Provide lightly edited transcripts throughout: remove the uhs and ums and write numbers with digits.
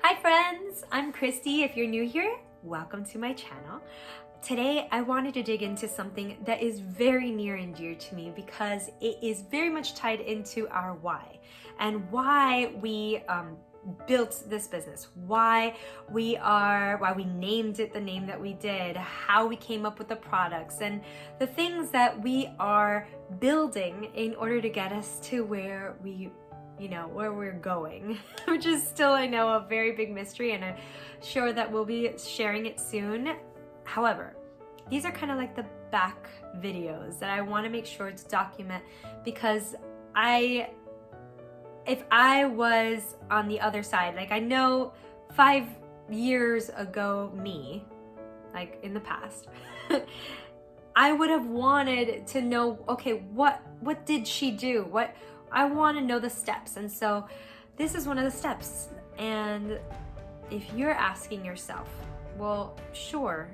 Hi friends, I'm Christy. If you're new here, welcome to my channel. Today I wanted to dig into something that is very near and dear to me because it is very much tied into our why and why we built this business, why we named it the name that we did, how we came up with the products, and the things that we are building in order to get us to where we're going, which is still, I know, a very big mystery, and I'm sure that we'll be sharing it soon. However, these are kind of like the back videos that I want to make sure to document, because if I was on the other side, like I know 5 years ago me, like in the past, I would have wanted to know, okay, what did she do? I want to know the steps. And so this is one of the steps. And if you're asking yourself, well, sure,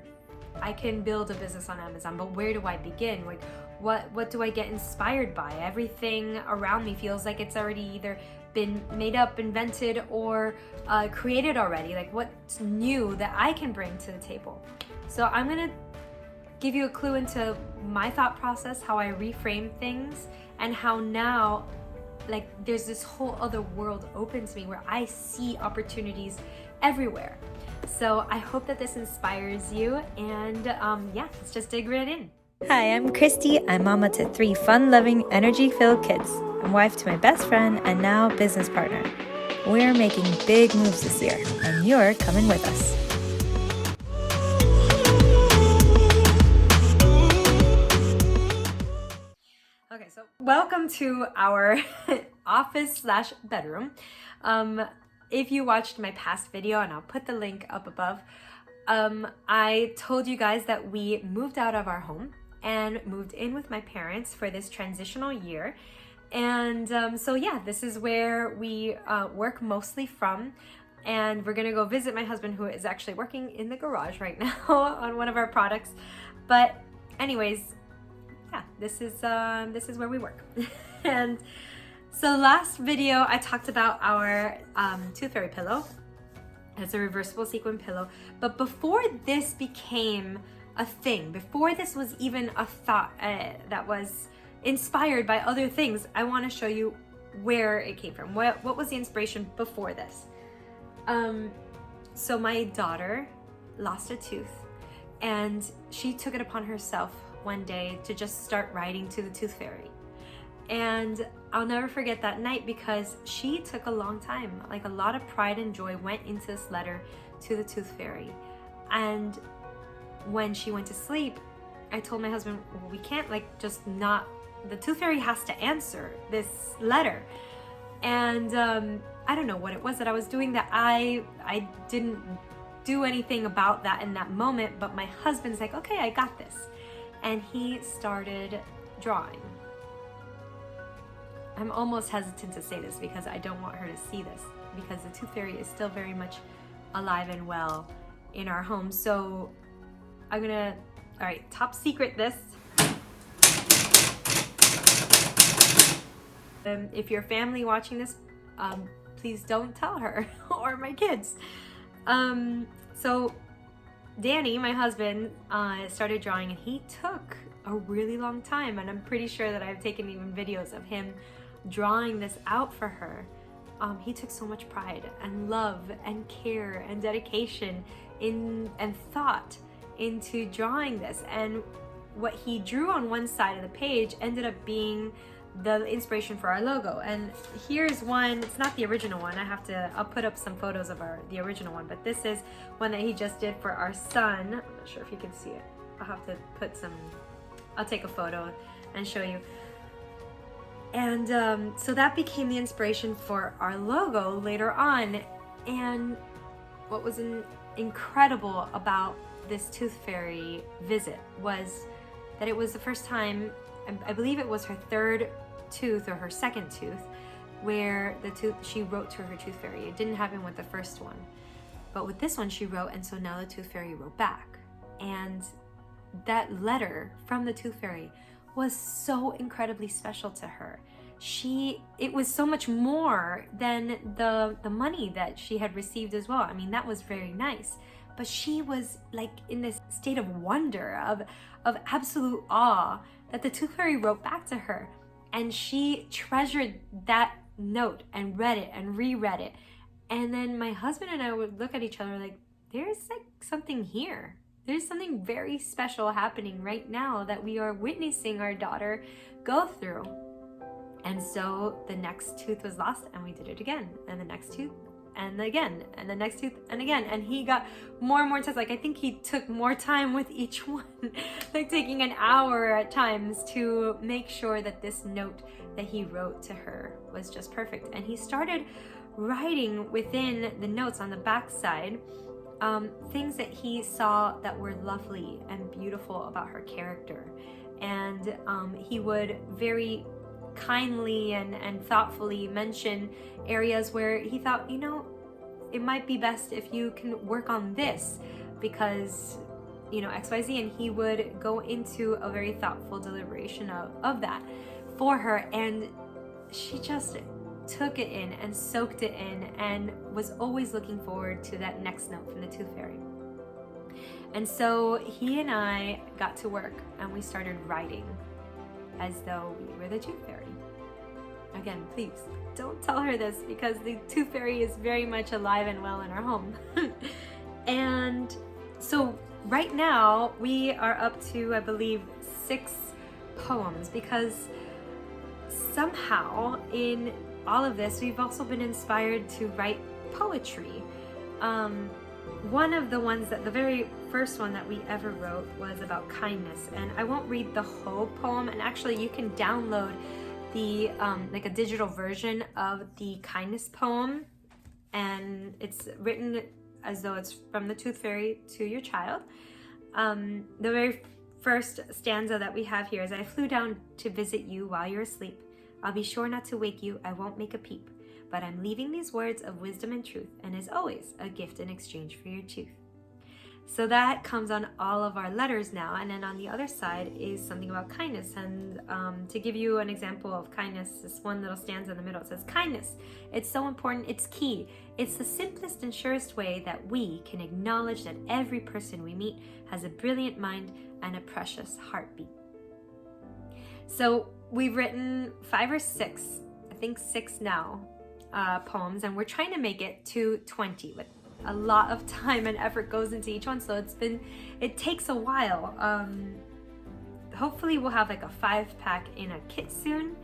I can build a business on Amazon, but where do I begin? Like, what do I get inspired by? Everything around me feels like it's already either been made up, invented, or created already. Like, what's new that I can bring to the table? So I'm gonna give you a clue into my thought process, how I reframe things, and how now, like, there's this whole other world open to me where I see opportunities everywhere. So I hope that this inspires you, and yeah, let's just dig right in. Hi, I'm Christy. I'm mama to 3 fun-loving, energy-filled kids. I'm wife to my best friend and now business partner. We're making big moves this year, and you're coming with us. Okay, so welcome to our office/bedroom. If you watched my past video, and I'll put the link up above, I told you guys that we moved out of our home and moved in with my parents for this transitional year. And so yeah, this is where we work mostly from. And we're gonna go visit my husband, who is actually working in the garage right now on one of our products. But anyways, yeah, this is where we work. And so last video I talked about our tooth fairy pillow. It's a reversible sequin pillow. But before this became a thing, before this was even a thought that was inspired by other things, I want to show you where it came from. What was the inspiration before this? So my daughter lost a tooth, and she took it upon herself one day to just start writing to the tooth fairy. And I'll never forget that night, because she took a long time. Like, a lot of pride and joy went into this letter to the tooth fairy. And when she went to sleep, I told my husband, well, we can't the tooth fairy has to answer this letter. And I don't know what it was that I was doing that I didn't do anything about that in that moment, but my husband's like, okay, I got this. And he started drawing. I'm almost hesitant to say this because I don't want her to see this, because the tooth fairy is still very much alive and well in our home. So I'm gonna, all right, top secret this. If you're family watching this, please don't tell her or my kids. So Danny, my husband, started drawing, and he took a really long time, and I'm pretty sure that I've taken even videos of him drawing this out for her. He took so much pride and love and care and dedication and thought into drawing this, and what he drew on one side of the page ended up being the inspiration for our logo. And here's one. It's not the original one. I'll put up some photos of the original one, but this is one that he just did for our son. I'm not sure if you can see it. I'll take a photo and show you. And so that became the inspiration for our logo later on. And what was incredible about this tooth fairy visit was that it was the first time, I believe it was her 3rd tooth or her 2nd tooth, where she wrote to her tooth fairy. It didn't happen with the first one, but with this one she wrote, and so now the tooth fairy wrote back. And that letter from the tooth fairy was so incredibly special to her it was so much more than the money that she had received as well. I mean, that was very nice, but she was like in this state of wonder, of absolute awe, that the Tooth Fairy wrote back to her, and she treasured that note and read it and reread it. And then my husband and I would look at each other like, there's like something here. There's something very special happening right now that we are witnessing our daughter go through. And so the next tooth was lost, and we did it again, and the next tooth, and again, and the next tooth, and again. And he got more and more intense. Like, I think he took more time with each one, like taking an hour at times to make sure that this note that he wrote to her was just perfect. And he started writing within the notes on the back side things that he saw that were lovely and beautiful about her character. And he would very kindly and thoughtfully mention areas where he thought, you know, it might be best if you can work on this because, you know, XYZ. And he would go into a very thoughtful deliberation of that for her. And she just took it in and soaked it in and was always looking forward to that next note from the Tooth Fairy. And so he and I got to work, and we started writing as though we were the Tooth Fairy. Again, please don't tell her this, because the Tooth Fairy is very much alive and well in our home. And so right now we are up to, I believe, 6 poems, because somehow in all of this we've also been inspired to write poetry. One of the ones that the very first one that we ever wrote was about kindness, and I won't read the whole poem. And actually you can download the like a digital version of the kindness poem, and it's written as though it's from the Tooth Fairy to your child. The very first stanza that we have here is, I flew down to visit you while you're asleep. I'll be sure not to wake you, I won't make a peep, but I'm leaving these words of wisdom and truth, and as always, a gift in exchange for your tooth. So that comes on all of our letters now. And then on the other side is something about kindness. And to give you an example of kindness, this one little stanza in the middle, it says, kindness, it's so important, it's key. It's the simplest and surest way that we can acknowledge that every person we meet has a brilliant mind and a precious heartbeat. So we've written 5 or 6, I think 6 now, poems, and we're trying to make it to 20. But a lot of time and effort goes into each one, so it takes a while. Hopefully we'll have like a 5-pack in a kit soon.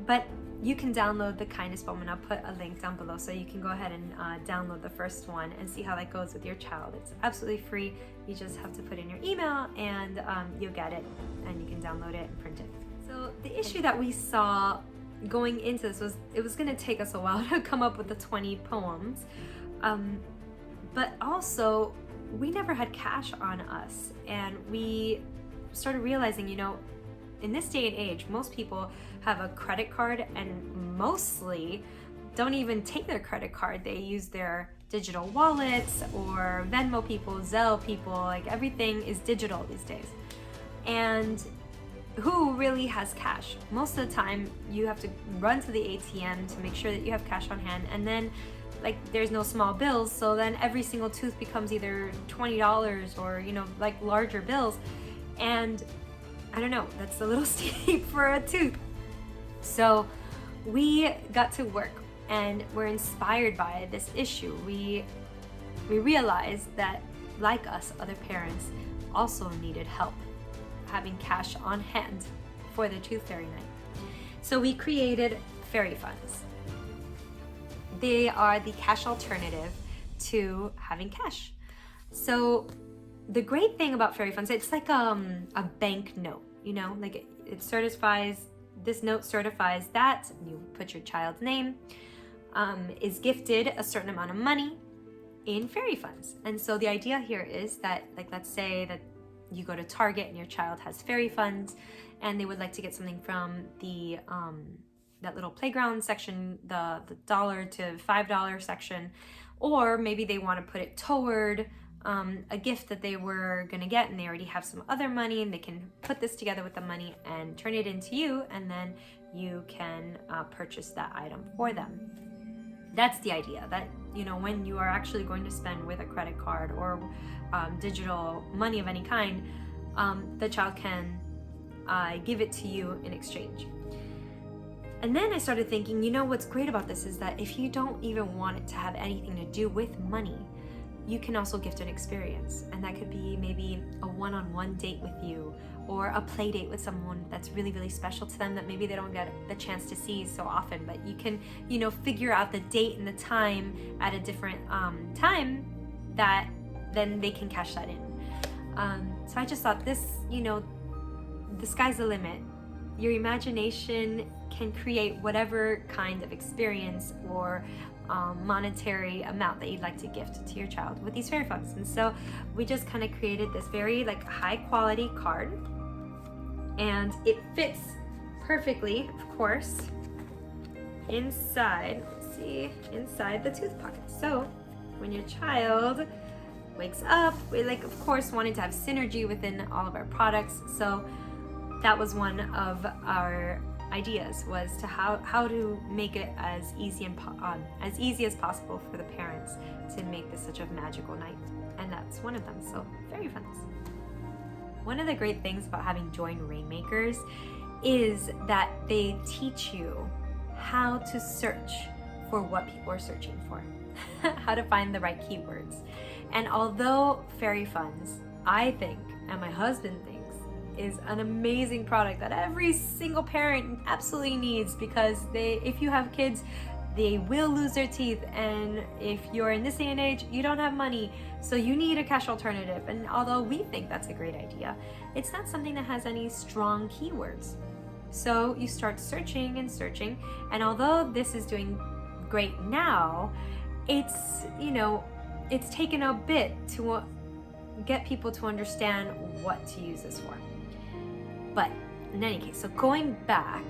But you can download the kindness poem, and I'll put a link down below so you can go ahead and download the first one and see how that goes with your child. It's absolutely free. You just have to put in your email, and you'll get it, and you can download it and print it. So the issue that we saw going into this was it was going to take us a while to come up with the 20 poems, but also we never had cash on us, and we started realizing, you know, in this day and age, most people have a credit card, and mostly don't even take their credit card. They use their digital wallets, or Venmo people, Zelle people, like everything is digital these days. And who really has cash? Most of the time you have to run to the ATM to make sure that you have cash on hand, and then like there's no small bills, so then every single tooth becomes either $20 or, you know, like larger bills, and I don't know, that's a little steep for a tooth. So we got to work, and we're inspired by this issue. We realized that, like us, other parents also needed help having cash on hand for the Tooth Fairy night. So we created fairy funds. They are the cash alternative to having cash. So the great thing about fairy funds, it's like a bank note, you know, like it certifies, this note certifies that you put your child's name, is gifted a certain amount of money in fairy funds. And so the idea here is that, like, let's say that you go to Target and your child has fairy funds, and they would like to get something from the that little playground section, the $1 to $5 section, or maybe they want to put it toward a gift that they were gonna get, and they already have some other money, and they can put this together with the money and turn it into you, and then you can purchase that item for them. That's the idea, that, you know, when you are actually going to spend with a credit card or digital money of any kind, the child can give it to you in exchange. And then I started thinking, you know, what's great about this is that if you don't even want it to have anything to do with money, you can also gift an experience. And that could be maybe a one-on-one date with you, or a play date with someone that's really, really special to them that maybe they don't get the chance to see so often. But you can, you know, figure out the date and the time at a different time that then they can cash that in. So I just thought this, you know, the sky's the limit. Your imagination can create whatever kind of experience or monetary amount that you'd like to gift to your child with these fairy funds. And so we just kind of created this very like high quality card, and it fits perfectly, of course, inside, let's see, inside the tooth pocket. So when your child wakes up, we of course wanted to have synergy within all of our products. So that was one of our ideas, was to how to make it as easy as possible for the parents to make this such a magical night, and that's one of them. So fairy funds. One of the great things about having joined Rainmakers is that they teach you how to search for what people are searching for, how to find the right keywords. And although fairy funds, I think, and my husband thinks, is an amazing product that every single parent absolutely needs, because if you have kids, they will lose their teeth, and if you're in this day and age, you don't have money, so you need a cash alternative. And although we think that's a great idea, it's not something that has any strong keywords. So you start searching and searching, and although this is doing great now, it's, you know, it's taken a bit to get people to understand what to use this for. But in any case, so going back,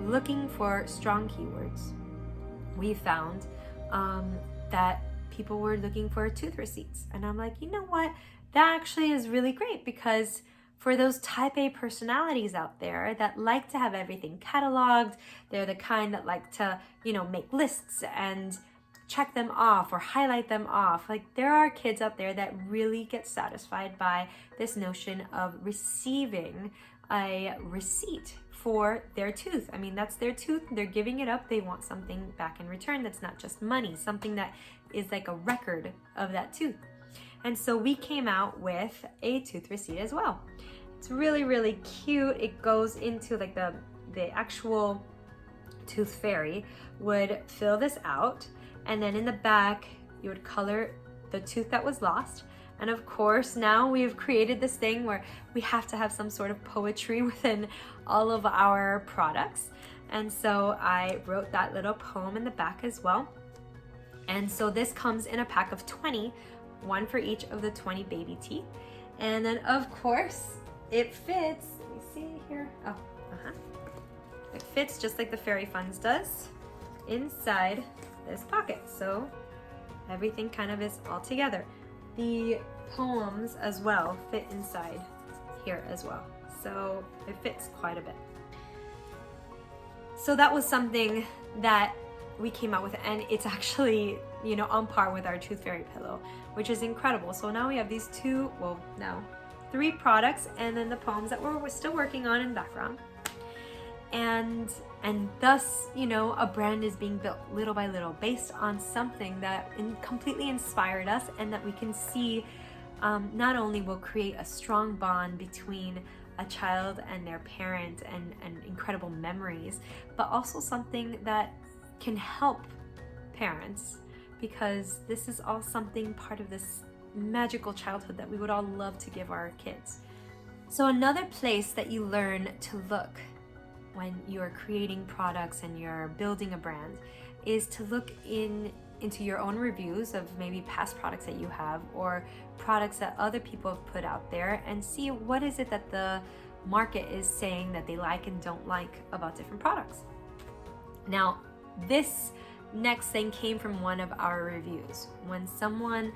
looking for strong keywords, we found that people were looking for tooth receipts. And I'm like, you know what? That actually is really great, because for those type A personalities out there that like to have everything cataloged, they're the kind that like to, you know, make lists and check them off or highlight them off. Like, there are kids out there that really get satisfied by this notion of receiving a receipt for their tooth. I mean, that's their tooth, they're giving it up, they want something back in return that's not just money, something that is like a record of that tooth. And so we came out with a tooth receipt as well. It's really, really cute. It goes into like the actual tooth fairy would fill this out, and then in the back you would color the tooth that was lost. And of course, now we've created this thing where we have to have some sort of poetry within all of our products. And so I wrote that little poem in the back as well. And so this comes in a pack of 20, one for each of the 20 baby teeth. And then of course, it fits, let me see here. Oh, it fits just like the fairy funds does inside this pocket. So everything kind of is all together. The poems as well fit inside here as well, so it fits quite a bit. So that was something that we came out with, and it's actually, you know, on par with our tooth fairy pillow, which is incredible. So now we have these three products, and then the poems that we're still working on in the background. And thus, you know, a brand is being built little by little based on something that completely inspired us, and that we can see not only will create a strong bond between a child and their parent and incredible memories, but also something that can help parents, because this is all something part of this magical childhood that we would all love to give our kids. So another place that you learn to look when you're creating products and you're building a brand is to look into your own reviews of maybe past products that you have, or products that other people have put out there, and see what is it that the market is saying that they like and don't like about different products. Now, this next thing came from one of our reviews. When someone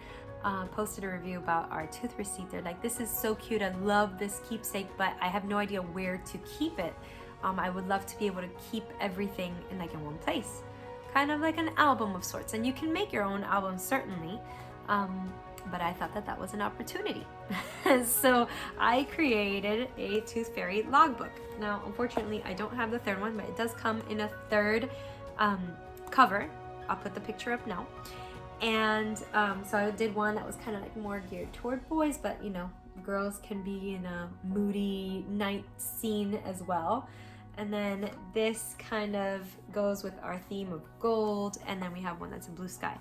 posted a review about our tooth receipt, they're like, this is so cute, I love this keepsake, but I have no idea where to keep it. I would love to be able to keep everything in one place, kind of like an album of sorts. And you can make your own album, certainly, but I thought that was an opportunity. So I created a Tooth Fairy logbook. Now, unfortunately, I don't have the third one, but it does come in a third cover. I'll put the picture up now. And so I did one that was kind of more geared toward boys, but girls can be in a moody night scene as well. And then this kind of goes with our theme of gold, and then we have one that's a blue sky.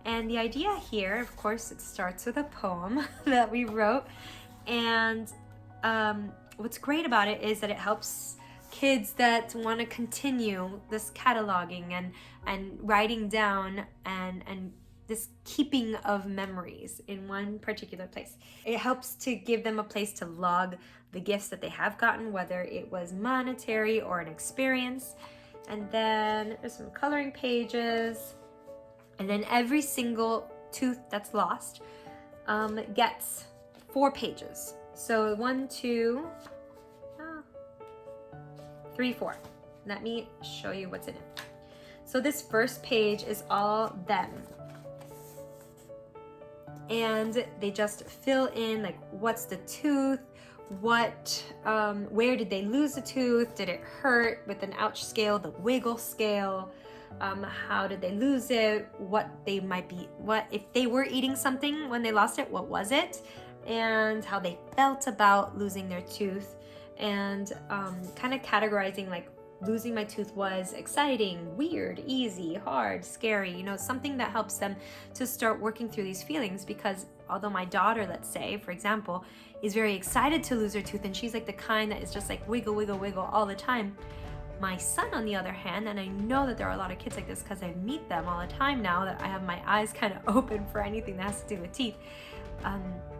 And the idea here, of course, it starts with a poem that we wrote. And what's great about it is that it helps kids that want to continue this cataloging and writing down and this keeping of memories in one particular place. It helps to give them a place to log the gifts that they have gotten, whether it was monetary or an experience. And then there's some coloring pages. And then every single tooth that's lost gets 4 pages. So 1, 2, 3, 4. Let me show you what's in it. So this first page is all them. And they just fill in what's the tooth, where did they lose the tooth, did it hurt, with an ouch scale, the wiggle scale, how did they lose it, what if they were eating something when they lost it, what was it, and how they felt about losing their tooth, and kind of categorizing losing my tooth was exciting, weird, easy, hard, scary, something that helps them to start working through these feelings. Because although my daughter, let's say, for example, is very excited to lose her tooth, and she's the kind that is just wiggle, wiggle, wiggle all the time. My son, on the other hand, and I know that there are a lot of kids like this because I meet them all the time now that I have my eyes kind of open for anything that has to do with teeth,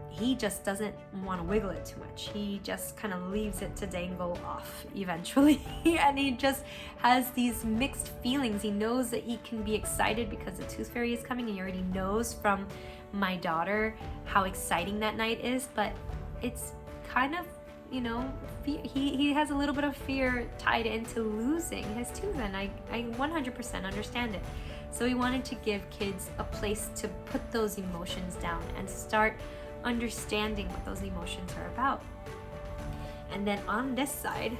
he just doesn't want to wiggle it too much. He just kind of leaves it to dangle off eventually. And he just has these mixed feelings. He knows that he can be excited because the Tooth Fairy is coming, and he already knows from my daughter how exciting that night is, but it's kind of, he has a little bit of fear tied into losing his tooth, and I 100% understand it. So we wanted to give kids a place to put those emotions down and start understanding what those emotions are about. And then on this side,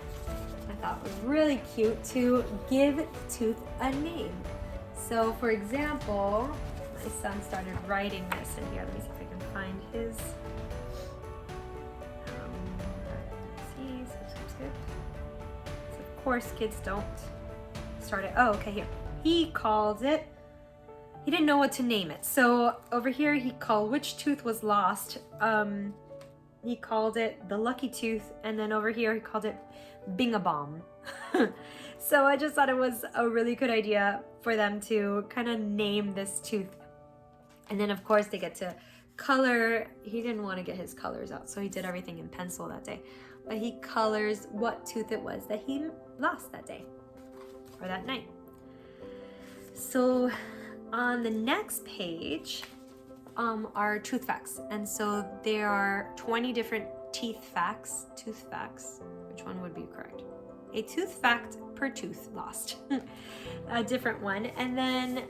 I thought it was really cute to give tooth a name. So for example, my son started writing this in here. Let me see if I can find his. Let's see, subscribe. So of course kids don't start it. Oh, okay, here. He calls it, he didn't know what to name it. So over here he called which tooth was lost. He called it the lucky tooth, and then over here he called it Bing-a-Bomb. So I just thought it was a really good idea for them to kind of name this tooth. And then of course they get to color. He didn't want to get his colors out, so he did everything in pencil that day. But he colors what tooth it was that he lost that day or that night. So on the next page are tooth facts. And so there are 20 different tooth facts. Which one would be correct? A tooth fact per tooth lost. A different one. And then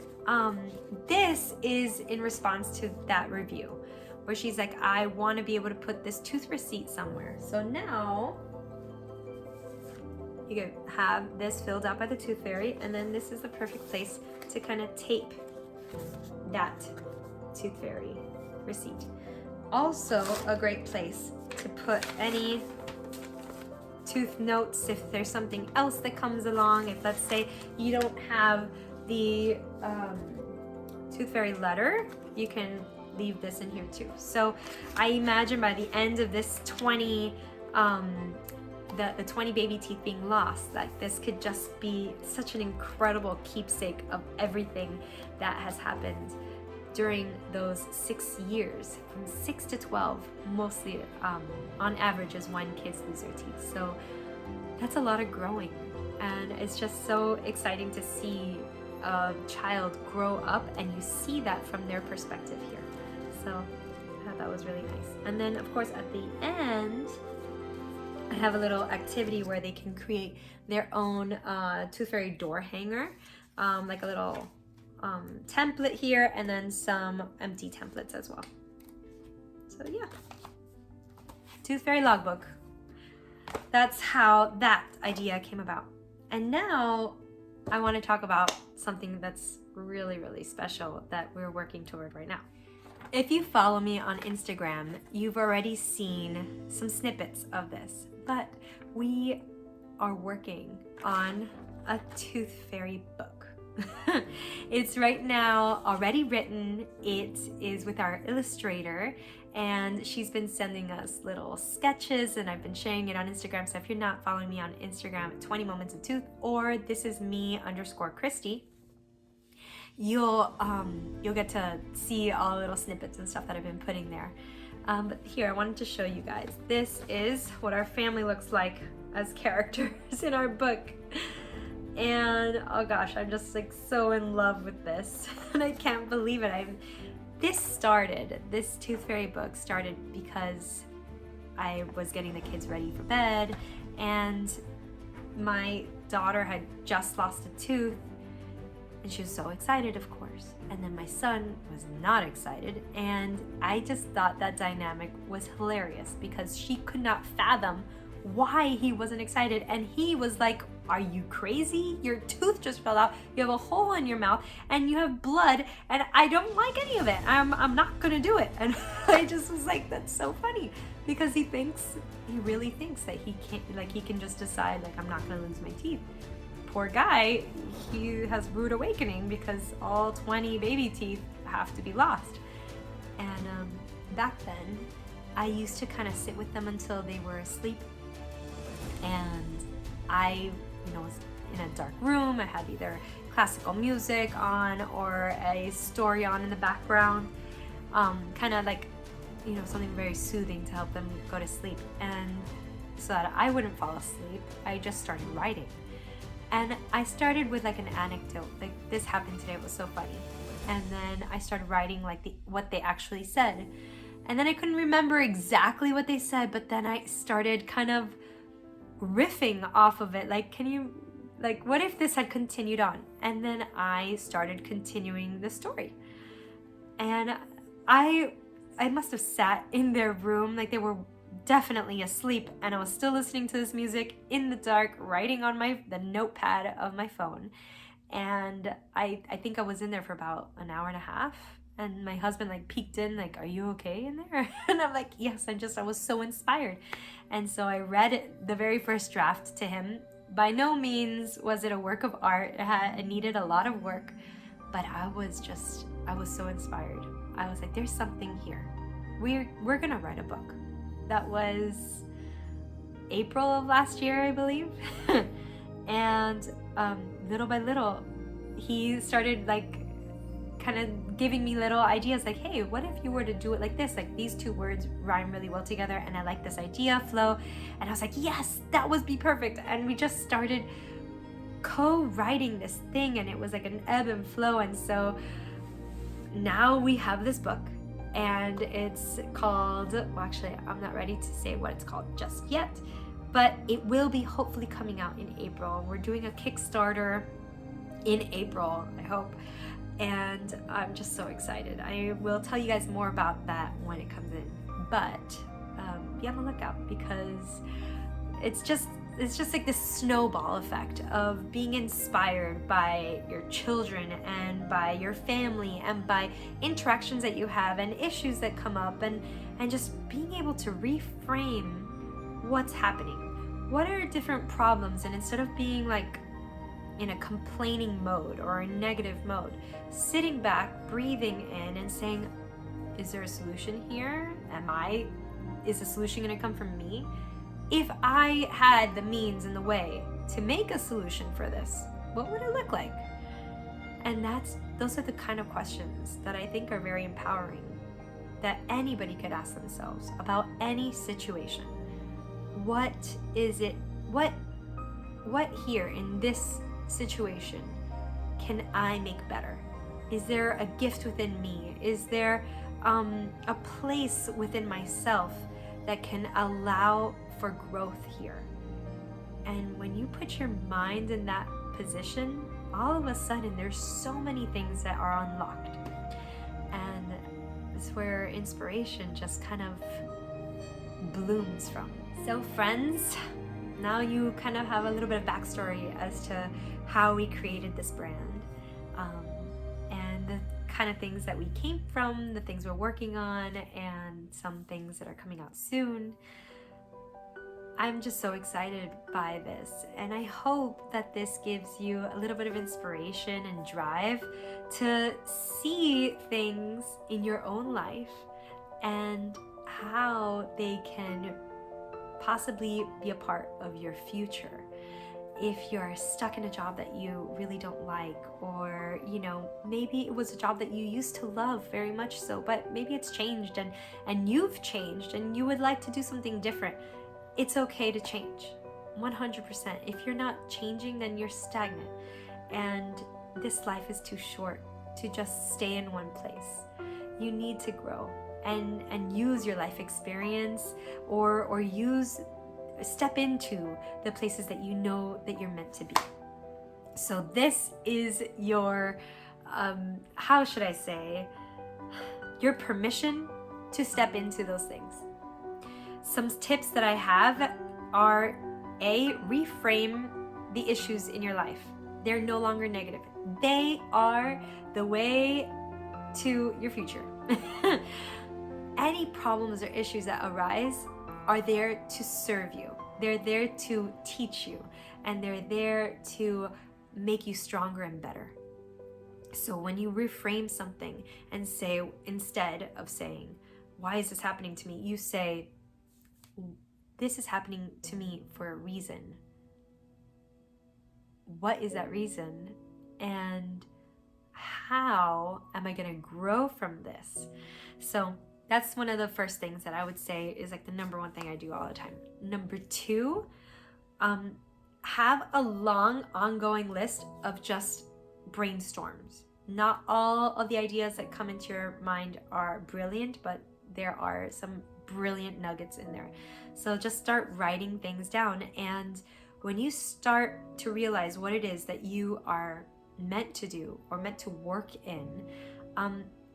this is in response to that review where she's like, I want to be able to put this tooth receipt somewhere. So now you can have this filled out by the Tooth Fairy, and then this is the perfect place to kind of tape that Tooth Fairy receipt. Also a great place to put any tooth notes if there's something else that comes along. If let's say you don't have the Tooth Fairy letter, you can leave this in here too. So I imagine by the end of this 20 the 20 baby teeth being lost, that this could just be such an incredible keepsake of everything that has happened during those 6 years, from 6 to 12, mostly on average is when kids lose their teeth. So that's a lot of growing, and it's just so exciting to see a child grow up, and you see that from their perspective here. So I thought that was really nice. And then of course at the end, I have a little activity where they can create their own Tooth Fairy door hanger, like a little template here, and then some empty templates as well. So yeah, Tooth Fairy logbook. That's how that idea came about. And now I want to talk about something that's really, really special that we're working toward right now. If you follow me on Instagram, you've already seen some snippets of this, but we are working on a Tooth Fairy book. It's right now already written. It is with our illustrator, and she's been sending us little sketches, and I've been sharing it on Instagram. So if you're not following me on Instagram at 20 Moments of Tooth, or this is me_Christy, you'll get to see all the little snippets and stuff that I've been putting there. But here, I wanted to show you guys. This is what our family looks like as characters in our book. And oh gosh, I'm just like so in love with this. And I can't believe it. This Tooth Fairy book started because I was getting the kids ready for bed, and my daughter had just lost a tooth, and she was so excited, of course. And then my son was not excited, and I just thought that dynamic was hilarious because she could not fathom why he wasn't excited. And he was like, are you crazy? Your tooth just fell out. You have a hole in your mouth and you have blood, and I don't like any of it. I'm not gonna do it. And I just was like, that's so funny, because he really thinks that he can just decide, like, I'm not gonna lose my teeth. Poor guy, he has rude awakening because all 20 baby teeth have to be lost. And back then, I used to kind of sit with them until they were asleep. And I, was in a dark room. I had either classical music on or a story on in the background, kind of like, something very soothing to help them go to sleep. And so that I wouldn't fall asleep, I just started writing. And I started with like an anecdote, like this happened today, it was so funny. And then I started writing like what they actually said. And then I couldn't remember exactly what they said, but then I started kind of riffing off of it. Like, what if this had continued on? And then I started continuing the story. And I must have sat in their room, like they were definitely asleep, and I was still listening to this music in the dark, writing on the notepad of my phone. And I think I was in there for about an hour and a half. And my husband like peeked in, like, are you okay in there? And I'm like, yes, I was so inspired. And so I read the very first draft to him. By no means was it a work of art. It needed a lot of work, but I was so inspired. I was like, there's something here. We're gonna write a book. That was April of last year, I believe. And little by little, he started like kind of giving me little ideas, like, hey, what if you were to do it like this? Like, these two words rhyme really well together, and I like this idea flow. And I was like, yes, that would be perfect. And we just started co-writing this thing, and it was like an ebb and flow. And so now we have this book, and it's called, well, actually, I'm not ready to say what it's called just yet, but it will be hopefully coming out in April. We're doing a Kickstarter in April, I hope. And I'm just so excited. I will tell you guys more about that when it comes in. But be on the lookout, because it's just like this snowball effect of being inspired by your children and by your family and by interactions that you have and issues that come up, and just being able to reframe what's happening. What are different problems? And instead of being like in a complaining mode or a negative mode, sitting back, breathing in and saying, is there a solution here? Is the solution going to come from me? If I had the means and the way to make a solution for this, what would it look like? And those are the kind of questions that I think are very empowering, that anybody could ask themselves about any situation. What is it? What here in this situation can I make better? Is there a gift within me? Is there a place within myself that can allow for growth here? And when you put your mind in that position, all of a sudden there's so many things that are unlocked. And it's where inspiration just kind of blooms from. So friends, now you kind of have a little bit of backstory as to how we created this brand, and the kind of things that we came from, the things we're working on, and some things that are coming out soon. I'm just so excited by this, and I hope that this gives you a little bit of inspiration and drive to see things in your own life and how they can possibly be a part of your future. If you're stuck in a job that you really don't like, or maybe it was a job that you used to love very much so, but maybe it's changed and you've changed and you would like to do something different. It's okay to change, 100%. If you're not changing, then you're stagnant. And this life is too short to just stay in one place. You need to grow and use your life experience or step into the places that you know that you're meant to be. So this is your, how should I say, your permission to step into those things. Some tips that I have are reframe the issues in your life. They're no longer negative. They are the way to your future. Any problems or issues that arise are there to serve you. They're there to teach you, and they're there to make you stronger and better. So when you reframe something and say, instead of saying, why is this happening to me? You say, this is happening to me for a reason. What is that reason? And how am I going to grow from this? So that's one of the first things that I would say is like the number one thing I do all the time. Number two, have a long ongoing list of just brainstorms. Not all of the ideas that come into your mind are brilliant, but there are some brilliant nuggets in there. So just start writing things down, and when you start to realize what it is that you are meant to do or meant to work in,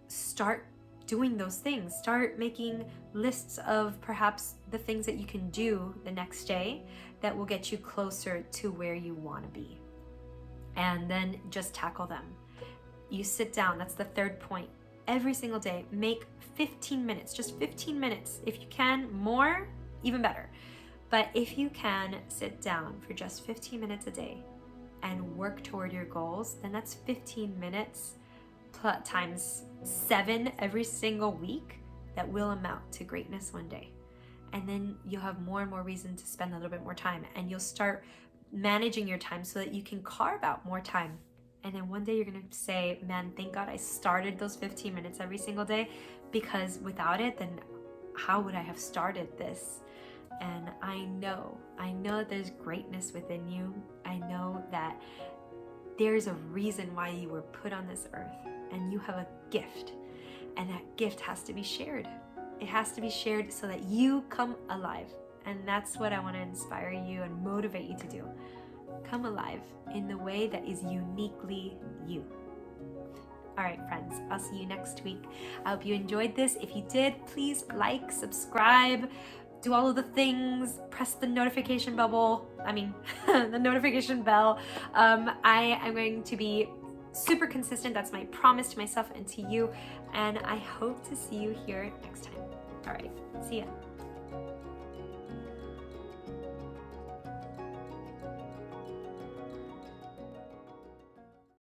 start doing those things. Start making lists of perhaps the things that you can do the next day that will get you closer to where you want to be, and then just tackle them. You sit down. That's the third point. Every single day, make 15 minutes, just 15 minutes. If you can, more, even better. But if you can sit down for just 15 minutes a day and work toward your goals, then that's 15 minutes times 7 every single week that will amount to greatness one day. And then you'll have more and more reason to spend a little bit more time, and you'll start managing your time so that you can carve out more time. And then one day you're gonna say, man, thank God I started those 15 minutes every single day, because without it, then how would I have started this? And I know that there's greatness within you. I know that there's a reason why you were put on this earth, and you have a gift, and that gift has to be shared. It has to be shared so that you come alive. And that's what I want to inspire you and motivate you to do. Come alive in the way that is uniquely you. All right, friends, I'll see you next week. I hope you enjoyed this. If you did, please like, subscribe, do all of the things, press the notification bubble. The notification bell. I am going to be super consistent. That's my promise to myself and to you. And I hope to see you here next time. All right, see ya.